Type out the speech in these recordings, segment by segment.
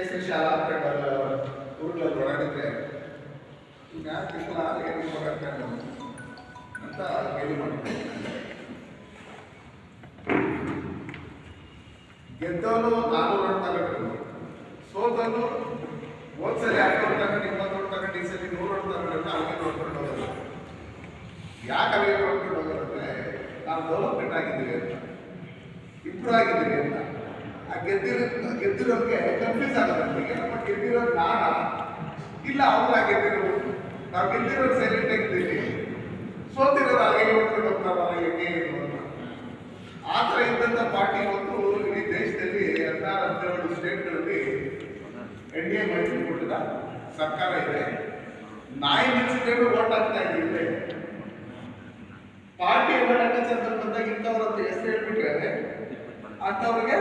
ಕೇಸರಿ ಶಾಲಾ ಊರುಗಳಲ್ಲಿ ಓಡಾಡಿದ್ರೆ ಈಗ ಕೃಷ್ಣ ಏನು ಓಡಾಡ್ಕೊಂಡು ಅಂತ ಕೇಳಿ ಮಾಡಿದ್ದೆ. ಗೆದ್ದವನು 400 ತಗೊಂಡ್ರು, ಸೋತವನು ಹೋದ್ಸಲಿ 200 ತಗೊಂಡು 20 ತಗೊಂಡು ಈ ಸಲ 100 ತಗೊಂಡು ಅಲ್ಲಿಗೆ ನೋಡ್ಕೊಂಡು ಹೋಗೋದು. ಯಾಕೆ ಅಲ್ಲಿಗೆ ನೋಡ್ಕೊಂಡು ಹೋಗೋದಂದ್ರೆ ನಾವು ಡೆವಲಪ್ಮೆಂಟ್ ಆಗಿದ್ದೀವಿ ಅಂತ, ಇಂಪ್ರೂವ್ ಆಗಿದ್ದೀವಿ ಅಂತ. ಆ ಗೆದ್ದಿರೋರಿಗೆ ಕನ್ಫ್ಯೂಸ್ ಆಗೋದು. ಏನಪ್ಪ ಗೆದ್ದಿರೋದು ನಾನಾ ಇಲ್ಲ ಅವ್ರ ಗೆದ್ದಿರೋದು, ನಾವು ಗೆದ್ದಿರೋದು ಸೈಲೆಂಟ್ ಆಗಿದ್ದೀವಿ, ಸೋತಿರೋರು ಹಾಗೆ ನೋಡ್ಕೊಂಡು ಹೋಗ್ತಾರಲ್ಲ ಹೆಂಗೆ ಅಂತ. ಆ ಥರ ಇದ್ದಂಥ ಪಾರ್ಟಿ ಇವತ್ತು ಇಡೀ ದೇಶದಲ್ಲಿ 16-17 ಸ್ಟೇಟ್ಗಳಲ್ಲಿ NDA ಮೈತ್ರಿಕೂಟದ ಸರ್ಕಾರ ಇದೆ. ನಾಯಿ ನಿಲ್ಸಿಕೊಂಡು ಓಟ್ ಹಾಕ್ತಾ ಇದ್ದೀವಿ. ಪಾರ್ಟಿ ಲೆಕ್ಕಾಚಾರ ಬಂದಾಗ ಇಂಥವ್ರ ಹೆಸರು ಹೇಳ್ಬಿಟ್ರೆ ಅಂಥವ್ರಿಗೆ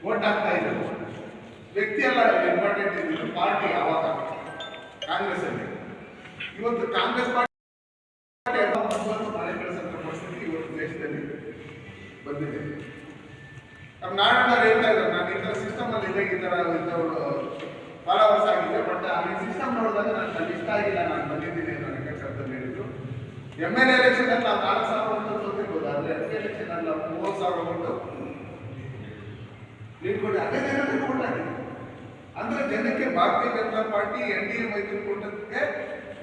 ಓಟ್ ಹಾಕ್ತಾ ಇದ್ರು. ವ್ಯಕ್ತಿ ಎಲ್ಲ ಇಂಪಾರ್ಟೆಂಟ್ ಇದ್ದಿದ್ದು, ಪಾರ್ಟಿ ಆವಾಗ ಕಾಂಗ್ರೆಸ್ ಅಲ್ಲಿ. ಇವತ್ತು ಕಾಂಗ್ರೆಸ್ ಪಾರ್ಟಿ ಮನೆ ಕಳಿಸಂತ ಪರಿಸ್ಥಿತಿ ಇವತ್ತು ದೇಶದಲ್ಲಿ ಬಂದಿದೆ. ನಮ್ಮ ನಾಡಣ್ಣವ್ರು ಹೇಳ್ತಾ ಇದ್ದಾರೆ, ನಾನು ಈ ಥರ ಸಿಸ್ಟಮ್ ಅಲ್ಲಿ ಇದೆ, ಈ ಥರ ಇಂಥವ್ರು ಭಾಳ ವರ್ಷ ಆಗಿದೆ, ಬಟ್ ಅಲ್ಲಿ ಸಿಸ್ಟಮ್ ನೋಡಿದಾಗ ನನಗೆ ಇಷ್ಟ ಆಗಿಲ್ಲ, ನಾನು ಬಂದಿದ್ದೀನಿ ನನಗೆ ಶಬ್ದಲ್ಲಿ ಹೇಳಿದ್ರು. MLA ಎಲೆಕ್ಷನ್ ಅಲ್ಲಿ ನಾವು 4,000 ಓಟ್ ಸೋತಿರ್ಬೋದು, ಆದರೆ MP ಎಲೆಕ್ಷನ್ ಅಲ್ಲಿ ನಾವು 30,000 ಓಟ್ ನೀಡ್ಕೊಂಡು ಅದೇ ಜನತೆ ಓಟ್ ಆಗಿದೆ. ಅಂದ್ರೆ ಜನಕ್ಕೆ ಭಾರತೀಯ ಜನತಾ ಪಾರ್ಟಿ NDA ಮೈತ್ರಿಕೂಟಕ್ಕೆ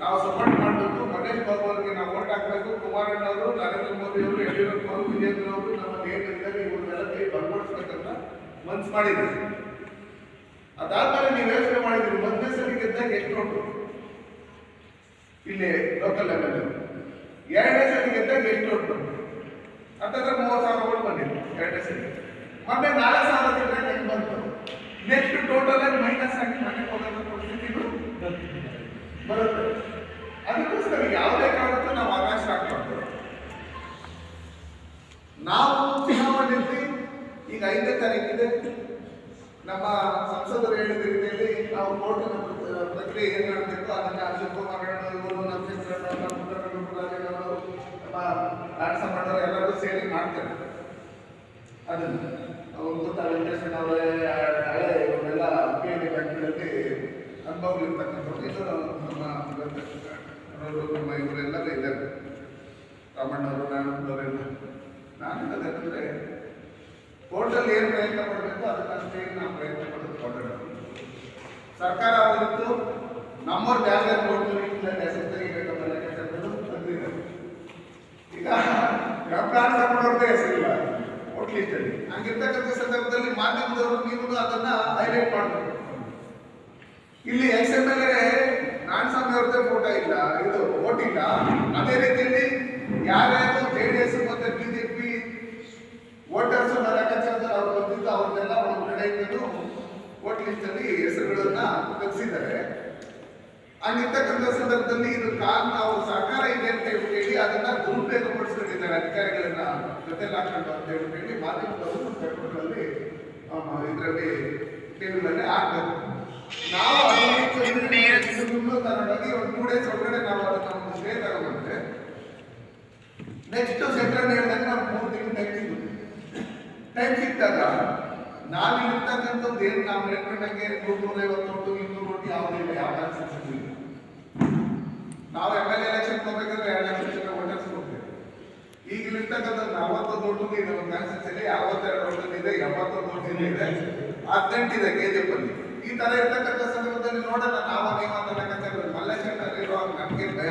ನಾವು ಸಪೋರ್ಟ್ ಮಾಡಬೇಕು. ಮಹೇಶ್ ಬಾಬು ಅವರಿಗೆ ನಾವು ಓಟ್ ಹಾಕಬೇಕು. ಕುಮಾರಣ್ಣ ಅವರು, ನರೇಂದ್ರ ಮೋದಿ ಅವರು, ಯಡಿಯೂರಪ್ಪ ಅವರು, ವಿಜೇಂದ್ರ ಅವರು ನಮ್ಮಲ್ಲಿ ಏನಿದ್ದಾರೆ ಇವ್ರನ್ನೆಲ್ಲ ಕೈ ಬಲಪಡಿಸ್ಬೇಕಂತ ಮನ್ಸು ಮಾಡಿದ್ವಿ. ಅದಾದ್ಮೇಲೆ ನೀವು ಯೋಚನೆ ಮಾಡಿದ್ರಿ, ಮೊದಲನೇ ಸಲ ಗೆದ್ದಾಗ ಎಷ್ಟು ಓಟು ಇಲ್ಲಿ ಲೋಕಲ್ ಲೆವೆಲ್, ಎರಡನೇ ಸಲ ಗೆದ್ದಾಗ ಎಷ್ಟು ಓಟು ಅಂತಂದ್ರೆ 30,000 ಓಟ್ ಬಂದಿತ್ತು ಎರಡನೇ ಸಲ. ಮೊನ್ನೆ 4,000 ಹೆಂಗ್ ಬಂತು? ನೆಕ್ಸ್ಟ್ ಟೋಟಲ್ ಆಗಿ ಮೈನಸ್ ಆಗಿ ಮನೆಗೆ ಹೋಗೋದ ಪರಿಸ್ಥಿತಿಗಳು ಬರುತ್ತೆ. ಅದಕ್ಕೋಸ್ಕರ ಯಾವುದೇ ಕಾರಣಕ್ಕೂ ನಾವು ಅವಕಾಶ ಹಾಕಬಾರ್ದು. ನಾವು ಚುನಾವಣೆಯಲ್ಲಿ ಈಗ 5ನೇ ತಾರೀಕಿದೆ, ನಮ್ಮ ಸಂಸದರು ಹೇಳಿದ ರೀತಿಯಲ್ಲಿ ನಾವು ಕೋರ್ಟಿನ ಪ್ರಕ್ರಿಯೆ ಏನು ಮಾಡಬೇಕು ಅದನ್ನು ಶಿವಕುಮಾರಣ್ಣ ಇವರು, ನರಸಿಂಹಣ್ಣ, ರಾಜೇಗೌಡರು, ನಮ್ಮ ರಾಜಸಮಣ್ಣವರು ಎಲ್ಲರೂ ಸೇರಿ ಮಾಡ್ತೇವೆ. ಅದನ್ನು ಅವ್ರು ಗೊತ್ತಾ ವೆಂಕಟೇಶ್ವರ ಅವರೇ ಹಳೆ ಇವರೆಲ್ಲ PNB ಬ್ಯಾಂಕ್ಗಳಲ್ಲಿ ಅನುಭವಗಳಿರ್ತಕ್ಕಂಥವ್ರು. ಇದು ನಮ್ಮ ಇವರೆಲ್ಲರೂ ಇದ್ದಾರೆ, ರಾಮಣ್ಣವರು, ನಾನಂದವರೆಲ್ಲ. ನಾನು ಹೇಳೋದಂದ್ರೆ ಕೋರ್ಟಲ್ಲಿ ಏನು ಪ್ರಯತ್ನ ಮಾಡಬೇಕು ಅದಕ್ಕಷ್ಟೇ ನಾವು ಪ್ರಯತ್ನ ಪಡೋದು ಕೋರ್ಟಲ್ಲಿ. ಸರ್ಕಾರ ಅವರಿತ್ತು ನಮ್ಮವ್ರು ಜಾಸ್ತಿ ಕೋರ್ಟ್ನಲ್ಲಿ ಹೆಸರು ತೆಗಿಬೇಕಂತ ತಂದಿದೆ. ಈಗ ಪ್ರಾಣ ತಗೊಂಡವ್ರದ್ದೇ ಹೆಸರಿಲ್ಲ ವೋಟ್ ಲಿಸ್ಟಲ್ಲಿ. ಹಂಗಿರ್ತಕ್ಕಂಥ ಸಂದರ್ಭದಲ್ಲಿ ಮಾಧ್ಯಮದವರು ನೀವು ಅದನ್ನ ಹೈಲೈಟ್ ಮಾಡಬೇಕು. ಇಲ್ಲಿ XMLA ನಾರಾಯಣಸ್ವಾಮಿ ಅವ್ರದ್ದೇ ಫೋಟೋ ಇಲ್ಲ, ಇದು ವೋಟ್ ಇಲ್ಲ. ಅದೇ ರೀತಿಯಲ್ಲಿ ಯಾರ್ಯಾರು JDS ಮತ್ತೆ BJP ವೋಟರ್ಸ್ ಲೆಕ್ಕಾಚಾರದಲ್ಲಿ ಅವ್ರು ಬಂದಿದ್ದು ಅವ್ರನ್ನೆಲ್ಲ ಒಂದು ಕಡೆಯಿಂದಲೂ ವೋಟ್ ಲಿಸ್ಟಲ್ಲಿ ಹೆಸರುಗಳನ್ನ ತೆಗೆಸಿದ್ದಾರೆ. ಹಂಗಿರ್ತಕ್ಕಂಥ ಸಂದರ್ಭದಲ್ಲಿ ಇದು ನಾವು ಸರ್ಕಾರ ಇದೆ ಅಂತ ಹೇಳಿ ಅದನ್ನ ದುರುಪಯೋಗ ಪಡಿಸ್ಕೊಂಡಿದ್ದಾರೆ, ಅಧಿಕಾರಿಗಳನ್ನ ಜೊತೆಲಿ ಹಾಕೊಂಡು ಅಂತ ಹೇಳಿ ಮಾಧ್ಯಮದವರು ಪೇಪರ್ಗಳಲ್ಲಿ ಇದರಲ್ಲಿ ಟಿವಿಗಳಲ್ಲಿ ಹಾಕ್ಬೇಕು. ನಾವು ತಗೊಂಡೋಗಿ ಒಂದು 2 ಡೇಸ್ ಒಳಗಡೆ ನಾವು ಅದನ್ನ ಒಂದು ಸ್ಟೇ ತಗೊಂಡ್ರೆ ನೆಕ್ಸ್ಟ್ ಸೆಕೆಂಡ್ ಹೇಳಿದಾಗ ನಾವು 3 ತಿಂಗಳು ಟೈಮ್ ಸಿಕ್ತಾಗ ನಾವಿರ್ತಕ್ಕಂಥದ್ದು ಏನು ನಾವು ಹೇಳ್ಕೊಂಡಂಗೆ 150 ಓಟು 200 ಓಟು ಯಾವುದಿಲ್ಲ, ಯಾವ ಕಾನ್ಸೆನ್ಸ್ ಇಲ್ಲ. ನಾವು MLA ಎಲೆಕ್ಷನ್ ಹೋಗ್ಬೇಕಾದ್ರೆ 2 ಲಕ್ಷ ಜನ ವೋಟರ್ಸ್ ಹೋಗ್ತೇವೆ. ಈಗ ಇರ್ತಕ್ಕಂಥದ್ದು 40 ಓಟು ಇದೆ ಒಂದು ಕಾನ್ಸೆನ್ಸ್ ಇದೆ, 52 ಓಟು ಇದೆ, 70 ಓಟು ಇದೆ, 18 ಇದೆ KGF ಅಲ್ಲಿ. ಈ ತರ ಇರ್ತಕ್ಕಂಥ ಸಂದರ್ಭದಲ್ಲಿ ನೋಡೋಣ ನಾವು ನೀವು ಅಂತ ಲೆಕ್ಕಾಚಾರ ಮಲ್ಲೇಶ್ವರ ಇರುವಾಗ ನಮ್ಗೆ ಭಯ.